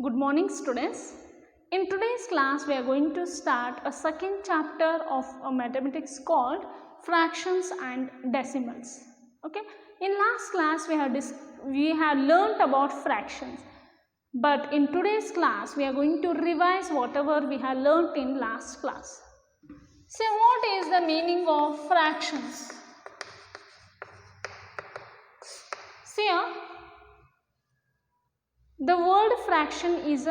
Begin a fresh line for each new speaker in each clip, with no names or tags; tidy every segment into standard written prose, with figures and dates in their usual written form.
Good morning students. In today's class we are going to start a second chapter of a mathematics called fractions and decimals. Okay. In last class we have learnt about fractions, but in today's class we are going to revise whatever we have learnt in last class. So what is the meaning of fractions? See here, the word fraction is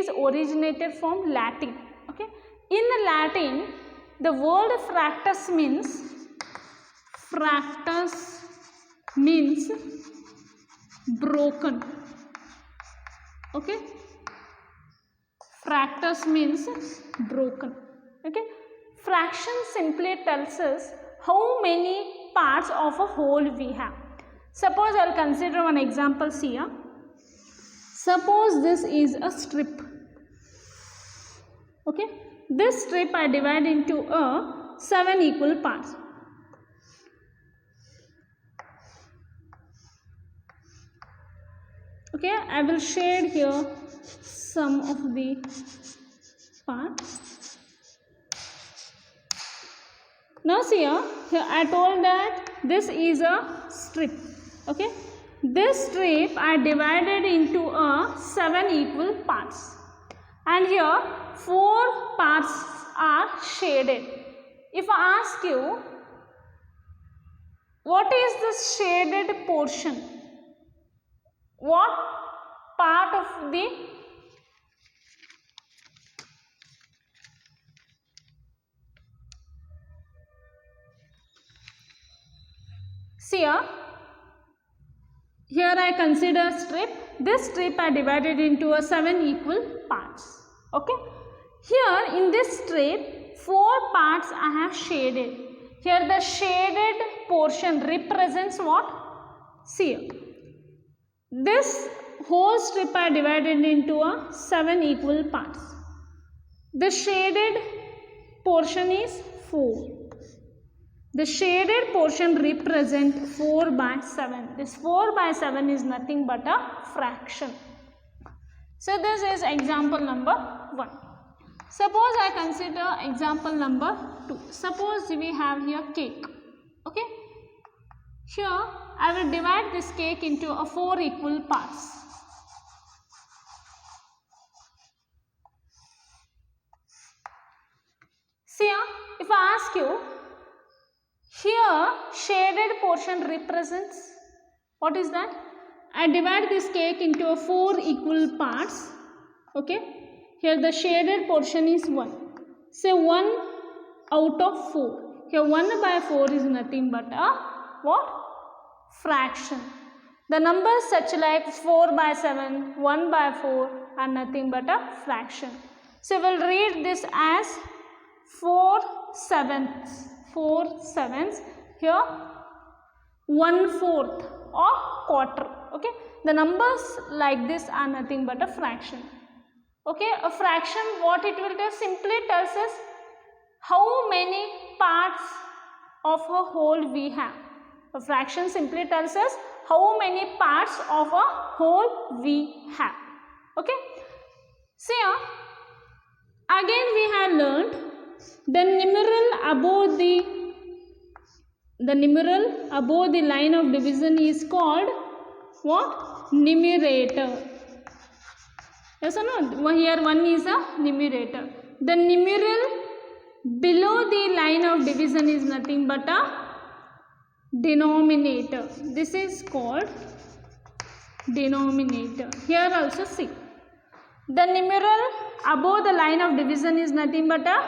originated from Latin. Okay, in Latin, the word fractus means broken. Okay, fractus means broken. Okay, fraction simply tells us how many parts of a whole we have. Suppose I will consider one example here. Suppose this is a strip. Okay, this strip I divide into 7 equal parts. Okay, I will shade here some of the parts. Now see here I told that this is a strip. Okay, this strip I divided into 7 equal parts, and here 4 parts are shaded. If I ask you, what is this shaded portion? What part of the see here I consider strip. This strip I divided into 7 equal parts. Okay. Here in this strip 4 parts I have shaded. Here the shaded portion represents what? See, this whole strip I divided into 7 equal parts. The shaded portion is 4. The shaded portion represents 4 by 7. This 4 by 7 is nothing but a fraction. So this is example number 1. Suppose I consider example number 2. Suppose we have here cake. Okay. Here I will divide this cake into 4 equal parts. See, if I ask you, here shaded portion represents, what is that? I divide this cake into 4 equal parts. Okay. Here the shaded portion is 1. Say 1 out of 4. Here 1 by 4 is nothing but a what? Fraction. The numbers such like 4 by 7, 1 by 4 are nothing but a fraction. So we will read this as 4 sevenths. 4 sevenths, here 1/4 or quarter. Okay, the numbers like this are nothing but a fraction. Okay, a fraction, what it will do, simply tells us how many parts of a whole we have. A fraction simply tells us how many parts of a whole we have. Okay, see again we have learned the numeral above the line of division is called what? Numerator. Yes or no? Here 1 is a numerator. The numeral below the line of division is nothing but a denominator. This is called denominator. Here also see, the numeral above the line of division is nothing but a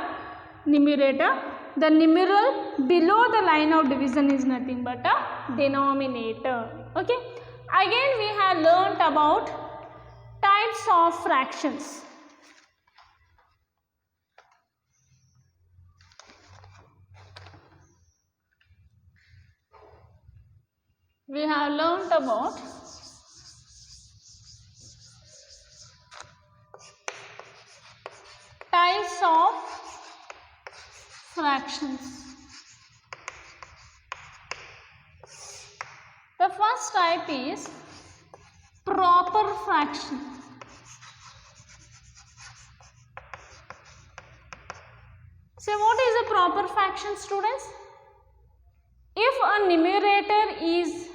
numerator. The numeral below the line of division is nothing but a denominator. Okay. Again we have learnt about types of fractions. We have learnt about types of fractions. The first type is proper fraction. So what is a proper fraction, students? If a numerator is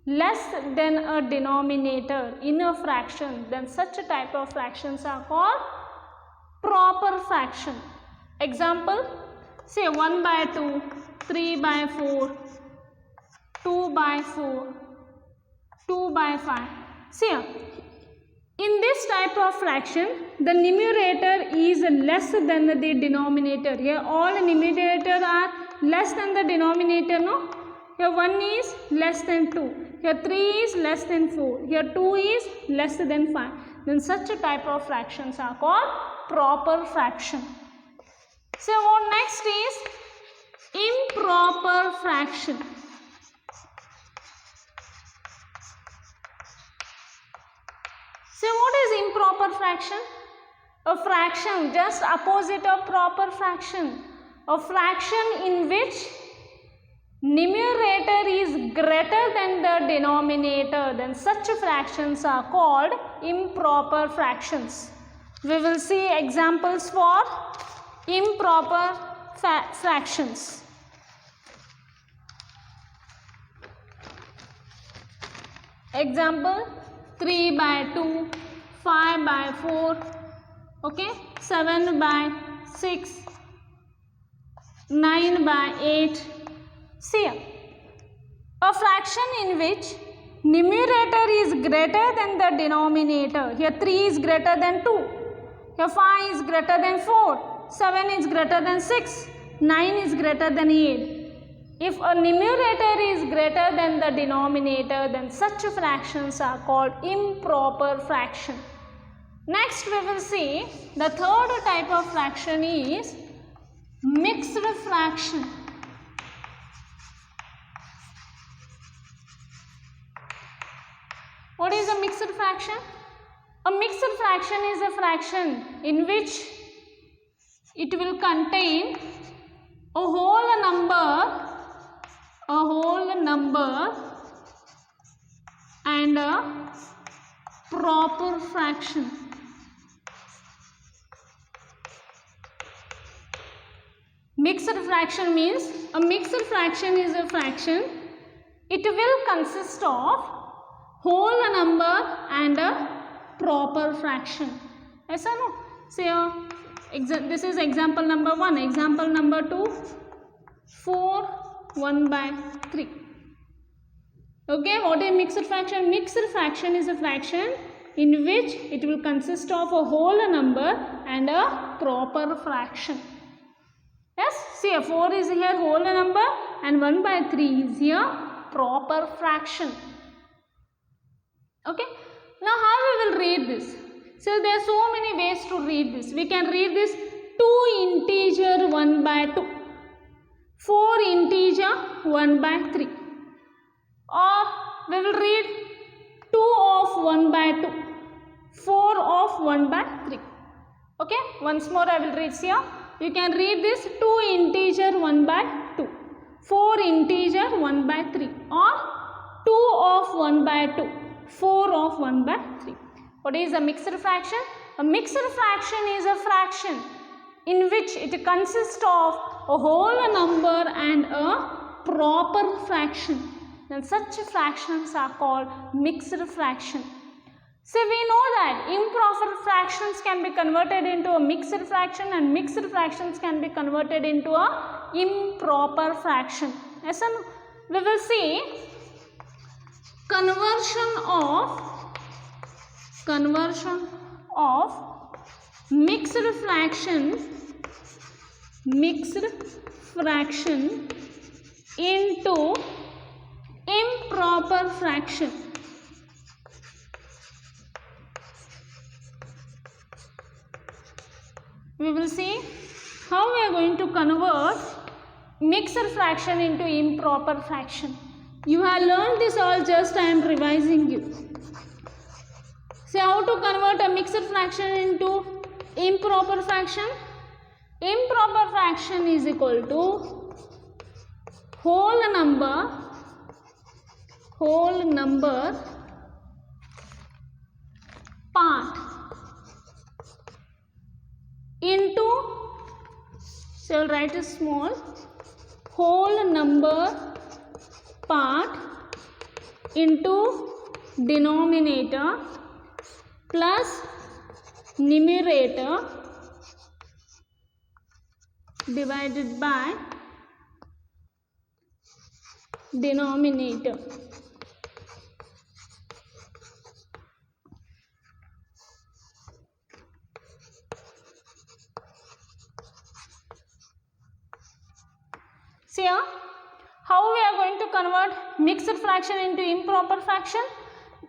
less than a denominator in a fraction, then such a type of fractions are called proper fraction. Example, say 1 by 2, 3 by 4, 2 by 4, 2 by 5. See, in this type of fraction, the numerator is less than the denominator. Here all numerators are less than the denominator, no? Here 1 is less than 2. Here 3 is less than 4. Here 2 is less than 5. Then such a type of fractions are called proper fraction. So what next is improper fraction. So what is improper fraction? A fraction just opposite of proper fraction. A fraction in which numerator is greater than the denominator, then such fractions are called improper fractions. We will see examples for improper fractions. Example, 3 by 2, 5 by 4, okay, 7 by 6, 9 by 8. See, a fraction in which numerator is greater than the denominator. Here 3 is greater than 2. Here 5 is greater than 4. 7 is greater than 6. 9 is greater than 8. If a numerator is greater than the denominator, then such fractions are called improper fraction. Next we will see the third type of fraction is mixed fraction. What is a mixed fraction? A mixed fraction is a fraction in which it will contain a whole number and a proper fraction. Mixed fraction means a mixed fraction is a fraction. It will consist of whole number and a proper fraction. Yes or no? Say this is example number 1. Example number 2, 4, 1 by 3. Okay, what is mixed fraction? Mixed fraction is a fraction in which it will consist of a whole number and a proper fraction. Yes, see 4 is here whole number and 1 by 3 is here proper fraction. Okay, now how we will read this? So there are so many ways to read this. We can read this 2 integer 1 by 2, 4 integer 1 by 3, or we will read 2 of 1 by 2, 4 of 1 by 3. Okay, once more I will read here. You can read this 2 integer 1 by 2, 4 integer 1 by 3, or 2 of 1 by 2, 4 of 1 by 3. What is a mixed fraction? A mixed fraction is a fraction in which it consists of a whole number and a proper fraction. Then such fractions are called mixed fraction. So we know that improper fractions can be converted into a mixed fraction and mixed fractions can be converted into a improper fraction. Yes or no? We will see conversion of mixed fraction into improper fraction. We will see how we are going to convert mixed fraction into improper fraction. You have learned this all, just I am revising you. See how to convert a mixed fraction into improper fraction. Improper fraction is equal to whole number part into, say So we'll write a small whole number part into denominator plus numerator divided by denominator. See here, how we are going to convert mixed fraction into improper fraction?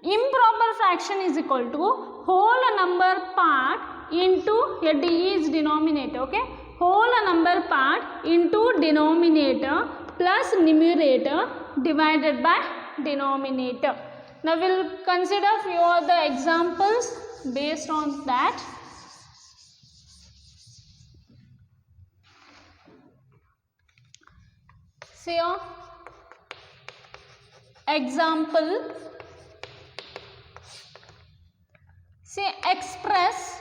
Improper fraction is equal to whole number part into, here d is denominator, okay? Whole number part into denominator plus numerator divided by denominator. Now we will consider few of the examples based on that. See here, example, say express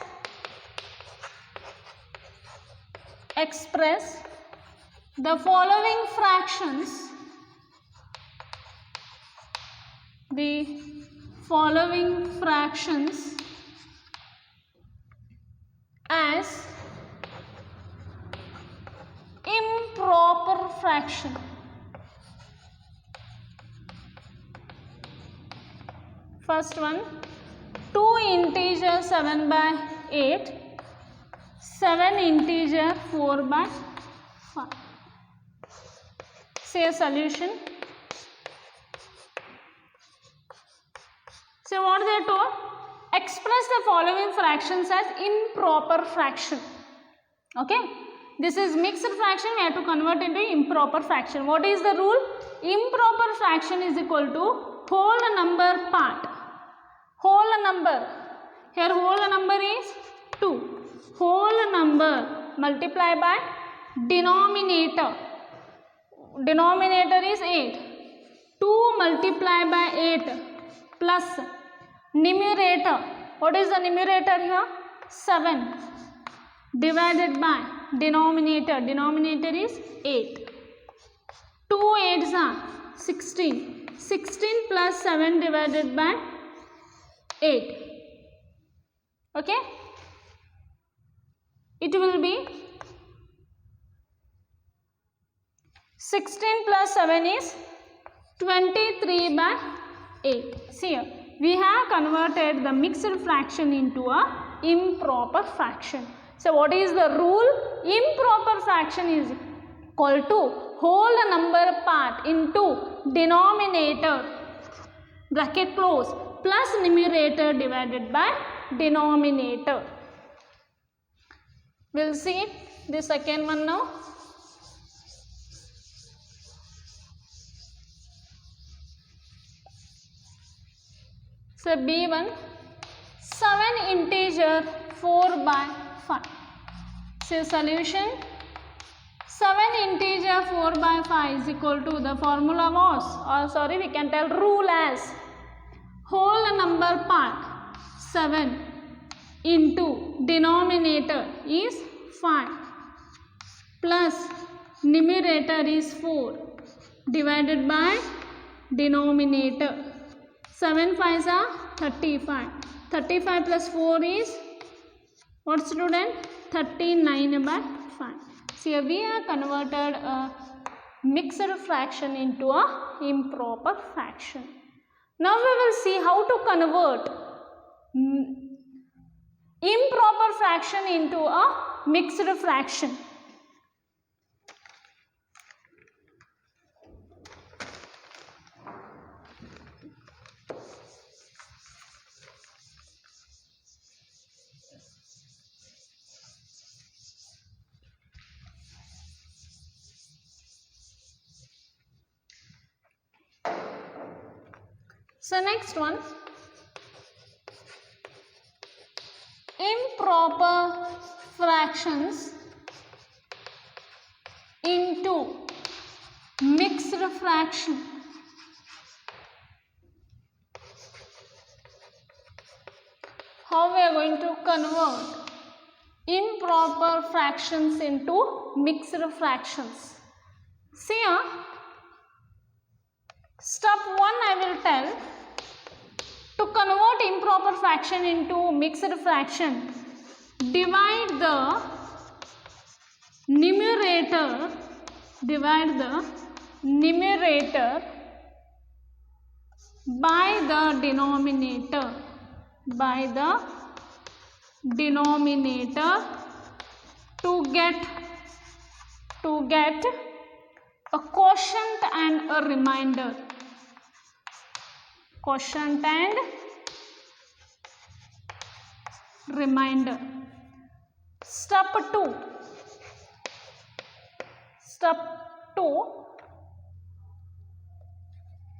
the following fractions as improper fraction. First one, 2 integer 7 by 8, 7 integer 4 by 5. Say a solution. So what they are told? Express the following fractions as improper fraction. Okay. This is mixed fraction, we have to convert into improper fraction. What is the rule? Improper fraction is equal to whole number part. Whole number, here whole number is 2. Whole number multiplied by denominator. Denominator is 8. 2 multiplied by 8 plus numerator. What is the numerator here? 7 divided by denominator. Denominator is 8. 2 8s are 16. 16 plus 7 divided by 8. Okay. It will be 16 plus 7 is 23 by 8. See here, we have converted the mixed fraction into a improper fraction. So what is the rule? Improper fraction is equal to whole number part into denominator, bracket close, plus numerator divided by denominator. We will see the second one now. So B1, 7 integer 4 by 5. So solution, 7 integer 4 by 5 is equal to, the formula was, or sorry, we can tell rule as whole number part 7 into denominator is 5 plus numerator is 4 divided by denominator. 7 5s are 35. 35 plus 4 is what, student? 39 by 5. So here we have converted a mixed fraction into a improper fraction. Now we will see how to convert improper fraction into a mixed fraction. So next one, improper fractions into mixed fraction. How we are going to convert improper fractions into mixed fractions. See here, step 1 I will tell. To convert improper fraction into mixed fraction, divide the numerator by the denominator to get a quotient and a remainder. Step 2,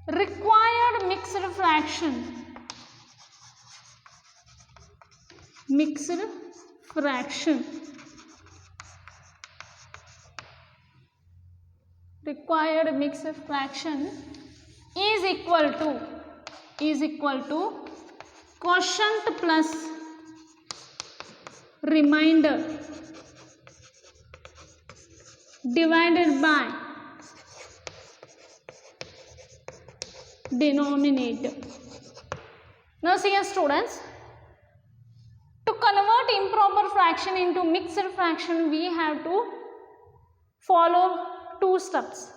required mixed fraction. Required mixed fraction is equal to quotient plus remainder divided by denominator. Now see here students, to convert improper fraction into mixed fraction, we have to follow 2 steps.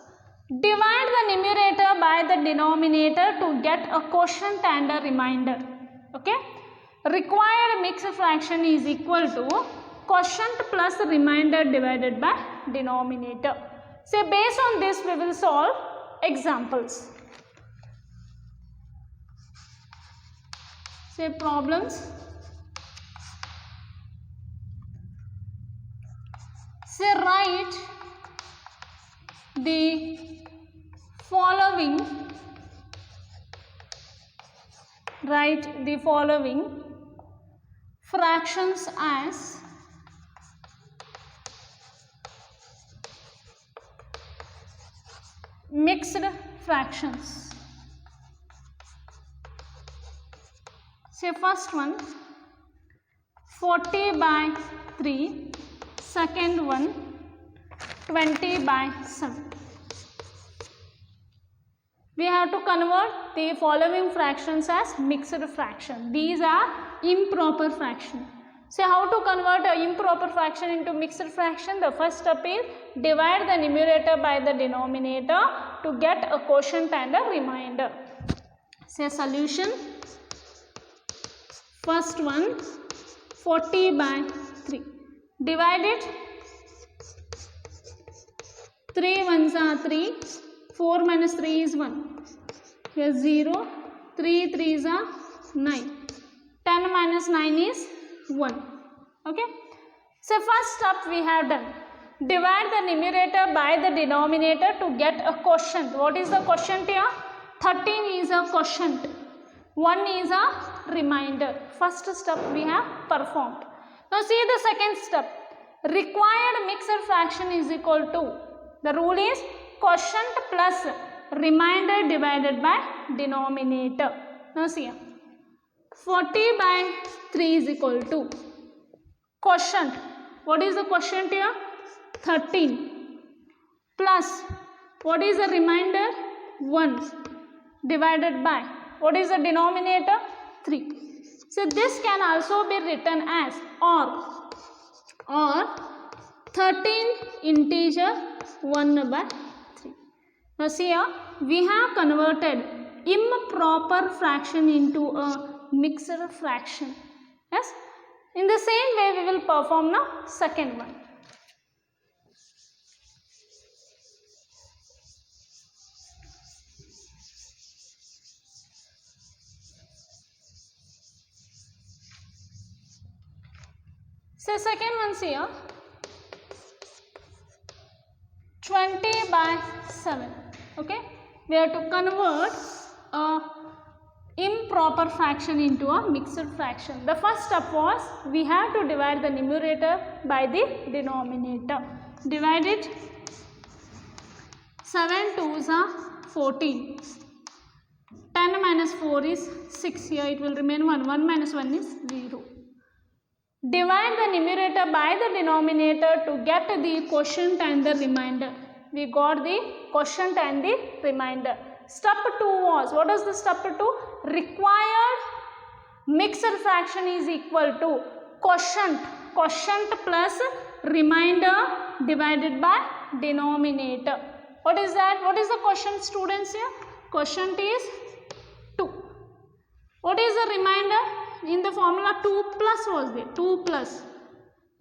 Divide the numerator by the denominator to get a quotient and a remainder. Okay. Required mixed fraction is equal to quotient plus remainder divided by denominator. So based on this we will solve examples. Say problems. Say write the following fractions as mixed fractions. Say first one 40/3, second one 20/7. We have to convert the following fractions as mixed fraction. These are improper fraction. So how to convert an improper fraction into mixed fraction? The first step is divide the numerator by the denominator to get a quotient and a remainder. Say solution. First one 40/3. Divide it. 3 ones are 3. 4 minus 3 is 1. Here 0. 3 3s are 9. 10 minus 9 is 1. Okay. So first step we have done. Divide the numerator by the denominator to get a quotient. What is the quotient here? 13 is a quotient. 1 is a remainder. First step we have performed. Now see the second step. Required mixed fraction is equal to, the rule is quotient plus remainder divided by denominator. Now see here. 40/3 is equal to quotient. What is the quotient here? 13 plus what is the remainder? 1 divided by what is the denominator? 3. So this can also be written as or 13 integer 1/3. Now see here, we have converted improper fraction into a mixed fraction. Yes. In the same way we will perform the second one. So second one here 20/7. Okay, we have to convert a improper fraction into a mixed fraction. The first step was we have to divide the numerator by the denominator. Divide it. 7 2s are 14. 10 minus 4 is 6. Here it will remain 1. 1 minus 1 is 0. Divide the numerator by the denominator to get the quotient and the remainder. We got the quotient and the remainder. Step 2 was, what is the step 2? Required mixed fraction is equal to quotient plus remainder divided by denominator. What is that? What is the quotient, students, here? Quotient is 2. What is the remainder? In the formula 2 plus was there. 2 plus.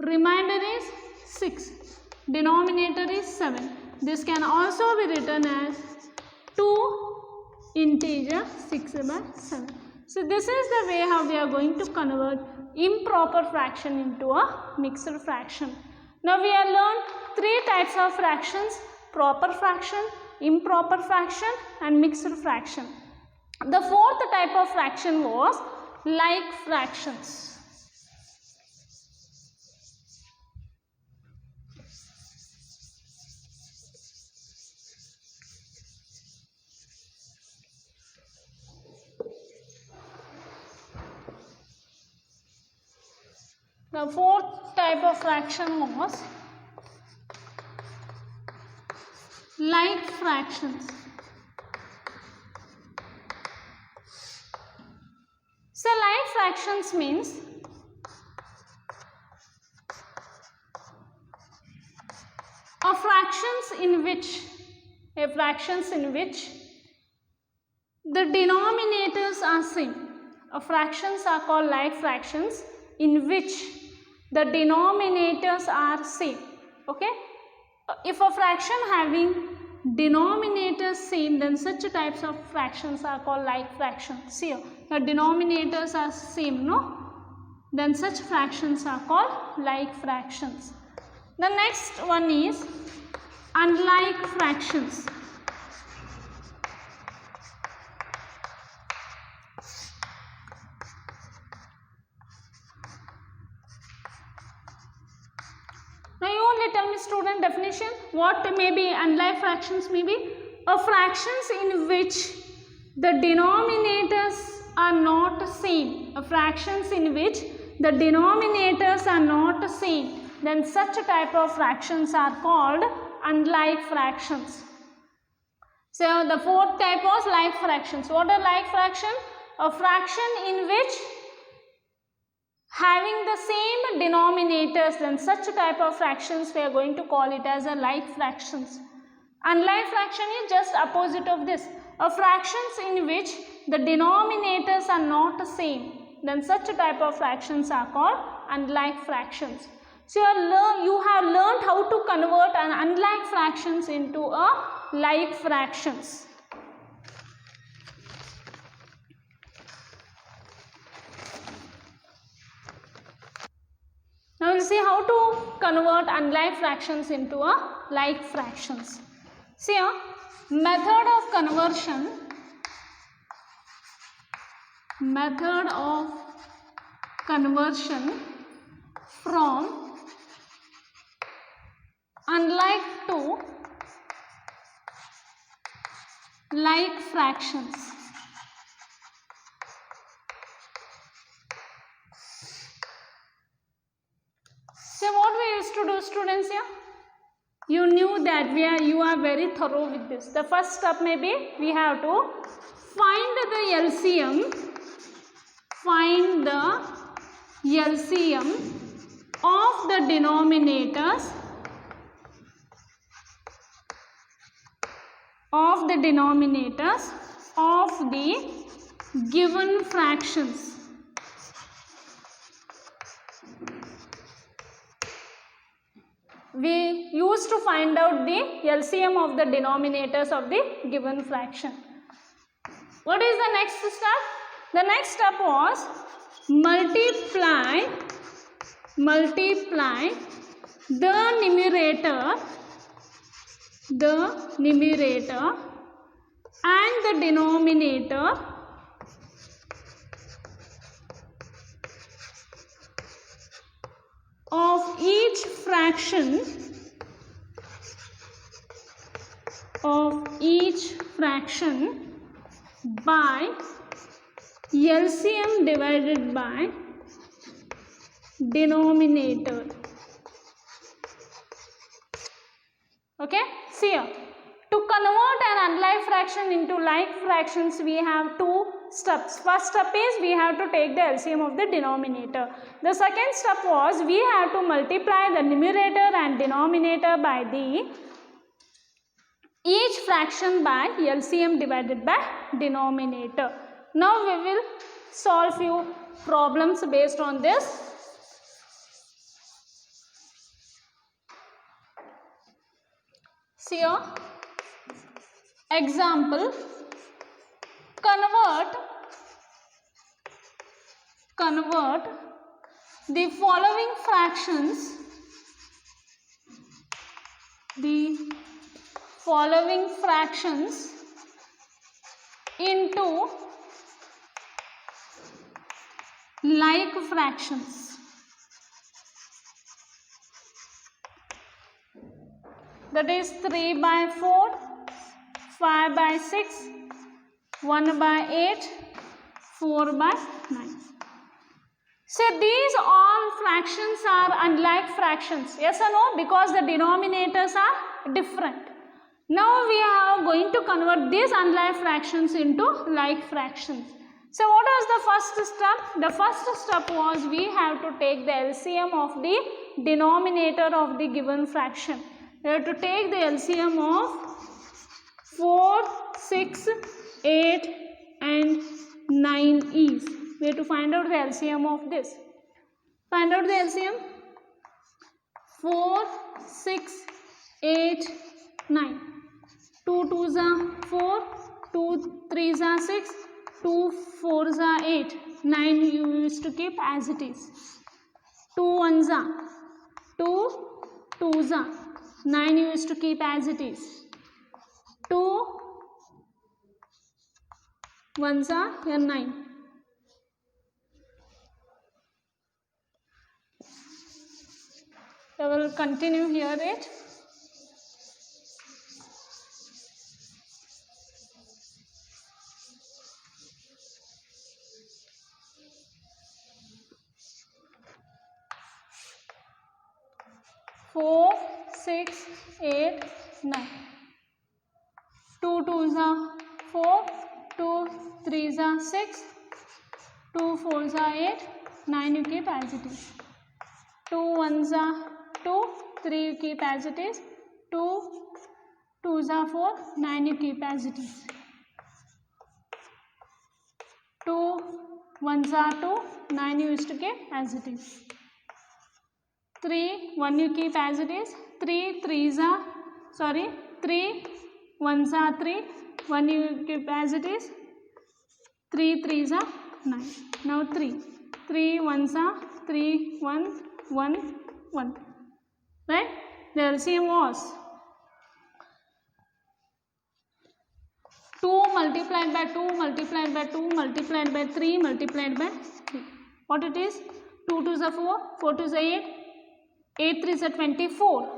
Remainder is 6. Denominator is 7. This can also be written as 2 integer 6 by 7. So this is the way how we are going to convert improper fraction into a mixed fraction. Now we have learned 3 types of fractions: proper fraction, improper fraction and mixed fraction. The 4th type of fraction was like fractions. The 4th type of fraction was like fractions. So like fractions means fractions in which the denominators are same. Fractions are called like fractions in which the denominators are same. Okay, if a fraction having denominators same, then such types of fractions are called like fractions. Here the denominators are same, no? Then such fractions are called like fractions. The next one is unlike fractions. Now you only tell me, student, definition. What may be unlike fractions? May be fractions in which the denominators are not same. Fractions in which the denominators are not same. Then such a type of fractions are called unlike fractions. So the 4th type was like fractions. What are like fraction? A fraction in which having the same denominators, then such a type of fractions we are going to call it as a like fractions. Unlike fraction is just opposite of this. Fractions in which the denominators are not the same, then such a type of fractions are called unlike fractions. So you have learned how to convert an unlike fractions into a like fractions. Now we will see how to convert unlike fractions into a like fractions. See here, method of conversion from unlike to like fractions. So what we used to do, students, here? You knew that you are very thorough with this. The first step may be we have to find the LCM of the denominators of the given fractions. We used to find out the LCM of the denominators of the given fraction. What is the next step? The next step was multiply the numerator and the denominator of each fraction by LCM divided by denominator. Okay, see here. To convert an unlike fraction into like fractions, we have two steps. First step is we have to take the LCM of the denominator. The second step was we have to multiply the numerator and denominator by the each fraction by LCM divided by denominator. Now we will solve few problems based on this. See here. Example, convert the following fractions into like fractions. That is 3 by 4, 5 by 6, 1 by 8, 4 by 9. So these all fractions are unlike fractions. Yes or no? Because the denominators are different. Now we are going to convert these unlike fractions into like fractions. So what was the first step? The first step was we have to take the LCM of the denominator of the given fraction. We have to take the LCM of 4, 6, 8 and 9 is. We have to find out the LCM of this. Find out the LCM. 4, 6, 8, 9. 2 2s are 4, 2 3s are 6, 2 4s are 8. 9 you used to keep as it is. 2 1s are 2, 2s are 9 you used to keep as it is. 2 1s are here 9. I will continue here it. Four, 6, 8, 9. 2 2s are 4, 2 3s are 6, 2 4s are 8, 9 you keep as it is. 2 1s are 2, 3 you keep as it is. 2 2s are 4, 9 you keep as it is. 2 1s are 2, 9 you used to keep as it is. 3 1 you keep as it is. 3 1s are 3, 1 you keep as it is. 3 3s are 9. Now 3 1s are 3 1 1 1. Right? The LCM was 2 multiplied by 2 multiplied by 2 multiplied by 3 multiplied by 3. What it is? 2 2s are 4, 4 2s are 8, 8 3s are 24.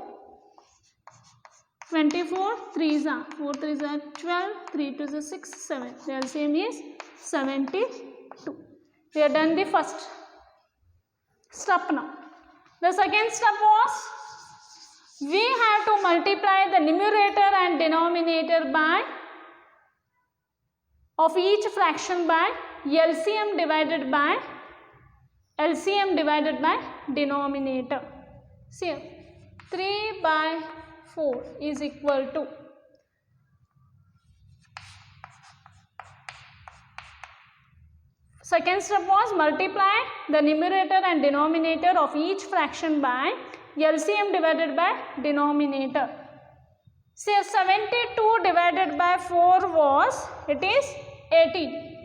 24 3s are 4 3s are 12, 3 2s are 6, 7. The LCM is 72. We have done the first step now. The second step was we have to multiply the numerator and denominator by of each fraction by LCM divided by denominator. See, 3 by 4 is equal to second step was multiply the numerator and denominator of each fraction by LCM divided by denominator. See, 72 divided by 4 was, it is 18.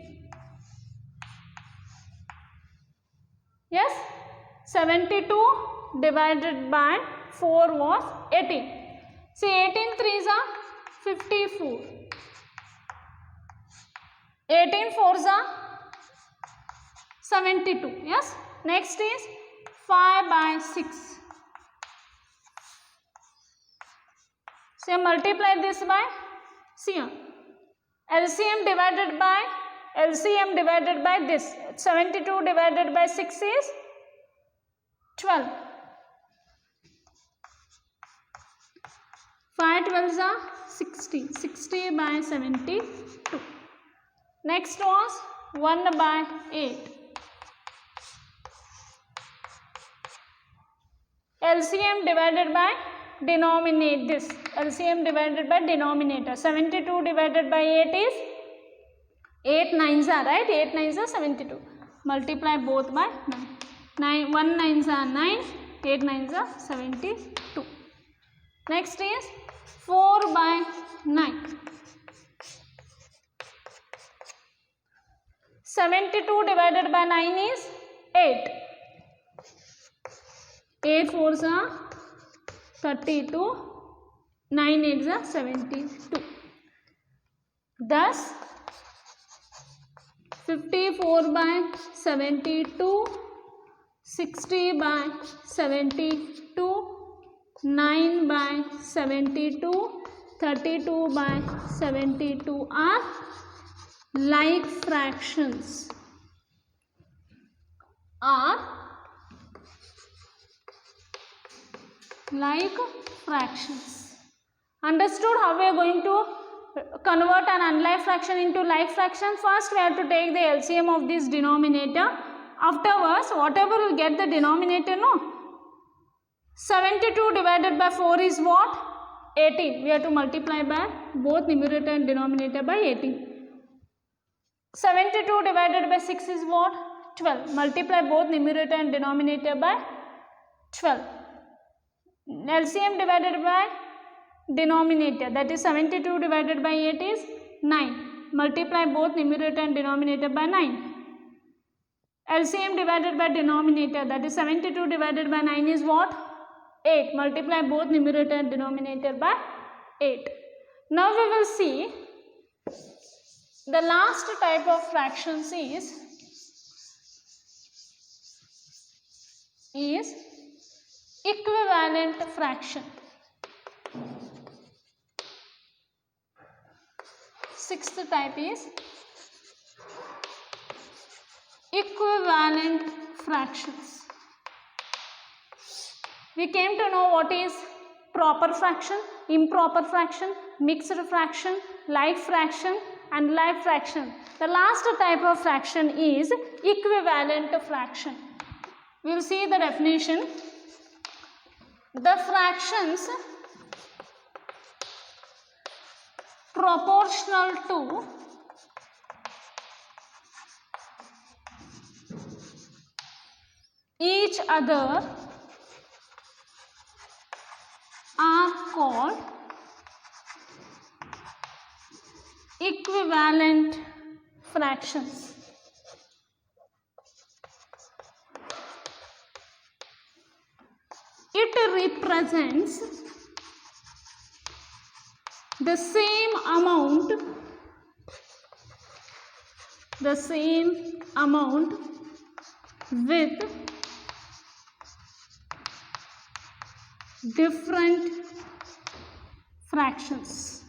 Yes, 72 divided by 4 was 18. See, 18 3s are 54. 18 4s are 72. Yes. Next is 5 by 6. So multiply this by, see here, LCM divided by this. 72 divided by 6 is 12. 5 12s are 60. 60 by 72. Next was 1 by 8. LCM divided by denominate this. LCM divided by denominator. 72 divided by 8 is 8 9s are, right? 8 9s are 72. Multiply both by 9. 1 9s are 9. 8 9s are 72. Next is 4 by 9. 72 divided by 9 is 8. 8 4s are 32. 9 8s are 72. Thus 54 by 72, 60 by 72, 9 by 72, 32 by 72 are like fractions. Understood how we are going to convert an unlike fraction into like fraction? First we have to take the LCM of this denominator. Afterwards, whatever we get the denominator, no? 72 divided by 4 is what? 18. We have to multiply by both numerator and denominator by 18. 72 divided by 6 is what? 12. Multiply both numerator and denominator by 12. LCM divided by denominator, that is 72 divided by 8 is 9. Multiply both numerator and denominator by 9. LCM divided by denominator, that is 72 divided by 9 is what? 8. Multiply both numerator and denominator by 8. Now we will see the last type of fractions is equivalent fraction. Sixth type is equivalent fractions. We came to know what is proper fraction, improper fraction, mixed fraction, like fraction and like fraction. The last type of fraction is equivalent fraction. We will see the definition. The fractions proportional to each other are called equivalent fractions. It represents the same amount with different fractions.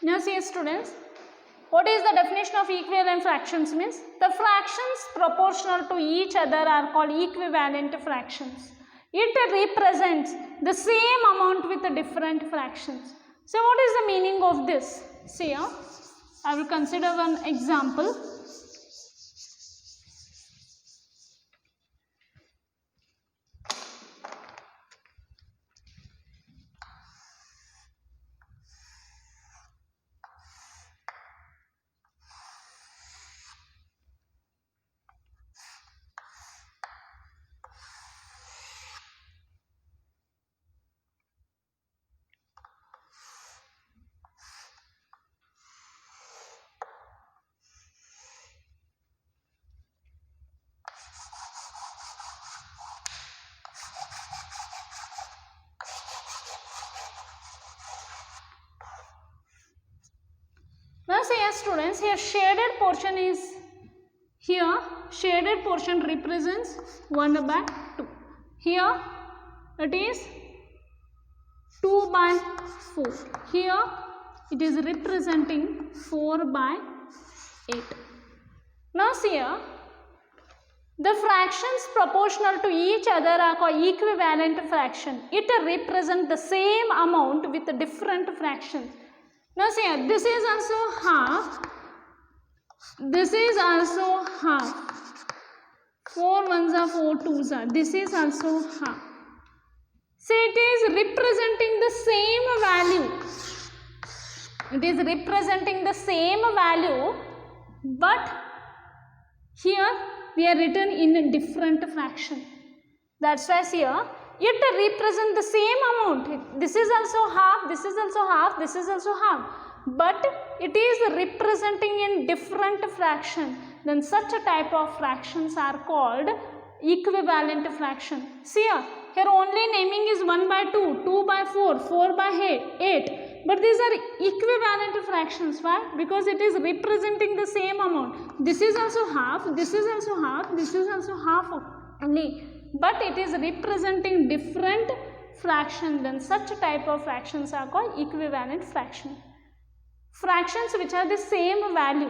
Now see students, what is the definition of equivalent fractions? Means the fractions proportional to each other are called equivalent fractions. It represents the same amount with the different fractions. So what is the meaning of this? See here, I will consider one example. Now see here students, here shaded portion is here, shaded portion represents 1 by 2. Here it is 2 by 4. Here it is representing 4 by 8. Now see here, The fractions proportional to each other are called equivalent fraction. It represents the same amount with different fractions. Now see here, this is also half, this is also half, 4 ones are 4 twos are, this is also half. So it is representing the same value. It is representing the same value, but here we are written in a different fraction. That's why here it represents the same amount. This is also half, this is also half, this is also half, but it is representing in different fraction. Then such a type of fractions are called equivalent fraction. See here only naming is 1 by 2, 2 by 4, 4 by 8. But these are equivalent fractions. Why? Because it is representing the same amount. This is also half, this is also half, this is also half only. But it is representing different fraction. Then such type of fractions are called equivalent fraction. Fractions which are the same value,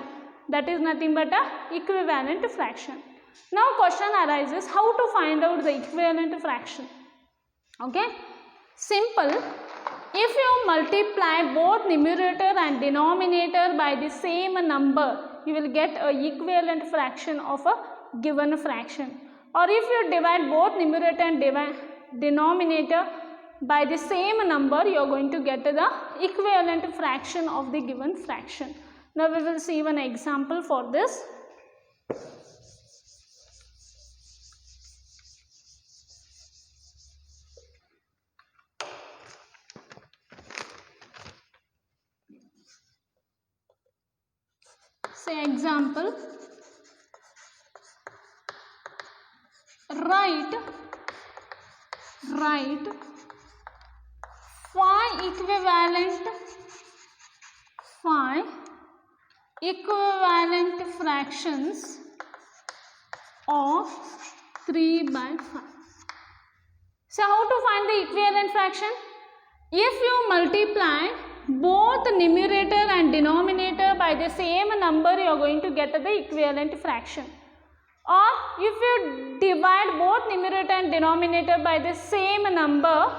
that is nothing but a equivalent fraction. Now question arises, how to find out the equivalent fraction? Okay, simple. If you multiply both numerator and denominator by the same number, you will get an equivalent fraction of a given fraction. Or if you divide both numerator and denominator by the same number, you are going to get the equivalent fraction of the given fraction. Now we will see one example for this. Say example, write 5 equivalent fractions of 3 by 5. So how to find the equivalent fraction? If you multiply both numerator and denominator by the same number, you are going to get the equivalent fraction. Or if you divide both numerator and denominator by the same number,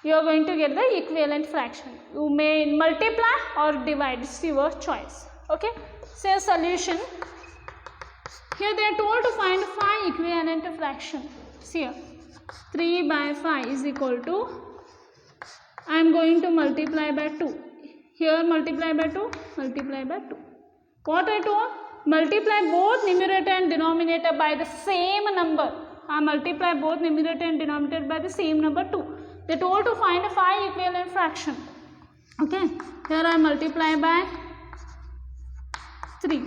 you are going to get the equivalent fraction. You may multiply or divide, it's your choice. Okay, say a solution. Here they are told to find 5 equivalent fraction. See here, 3 by 5 is equal to, I am going to multiply by 2. Here multiply by 2, multiply by 2. What I told? Multiply both numerator and denominator by the same number. I multiply both numerator and denominator by the same number 2. They told to find a 5 equivalent fraction. Okay, here I multiply by 3.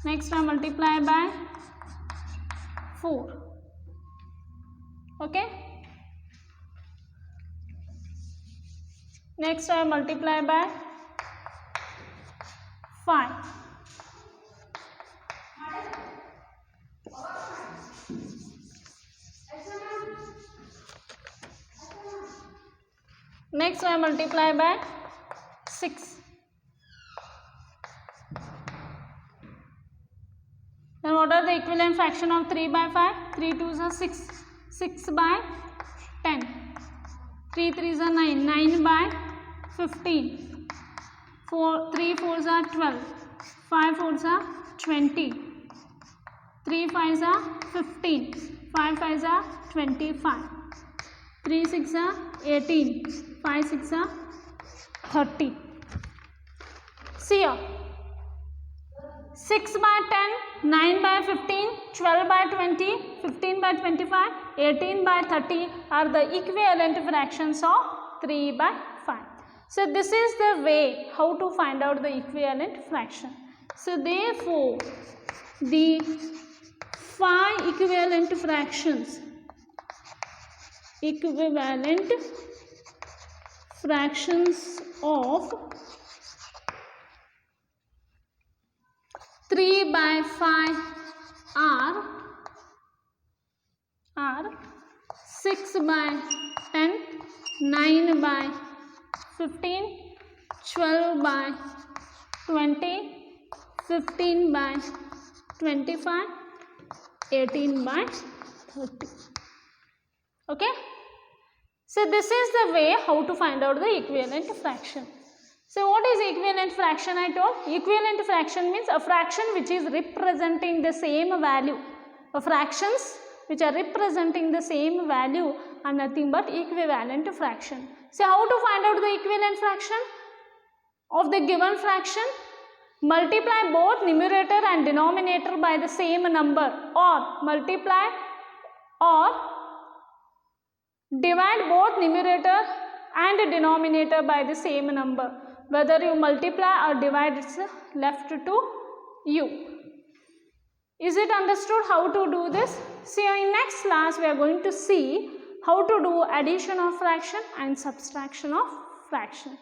Next I multiply by 4. Okay. Next I multiply by 5. Next I multiply by 6. Then what are the equivalent fraction of 3 by 5? 3 2s are 6. 6 by 10. 3 3s are 9. 9 by 15. 3 4s are 12. 5 4s are 20. 3 5s are 15. 5 5s are 25. 3 6 are 18. 5 6 are 30. See here. 6 by 10, 9 by 15, 12 by 20, 15 by 25, 18 by 30 are the equivalent fractions of 3 by 5. So this is the way how to find out the equivalent fraction. So therefore, the 5 equivalent fractions of 3 by 5 are 6 by 10, 9 by 15, 12 by 20, 15 by 25, 18 by 30. Okay. So this is the way how to find out the equivalent fraction. So what is equivalent fraction I told? Equivalent fraction means a fraction which is representing the same value. Fractions which are representing the same value are nothing but equivalent fraction. So how to find out the equivalent fraction of the given fraction? Multiply both numerator and denominator by the same number, or multiply or divide both numerator and denominator by the same number. Whether you multiply or divide, it's left to you. Is it understood how to do this? See, in next class we are going to see how to do addition of fraction and subtraction of fraction.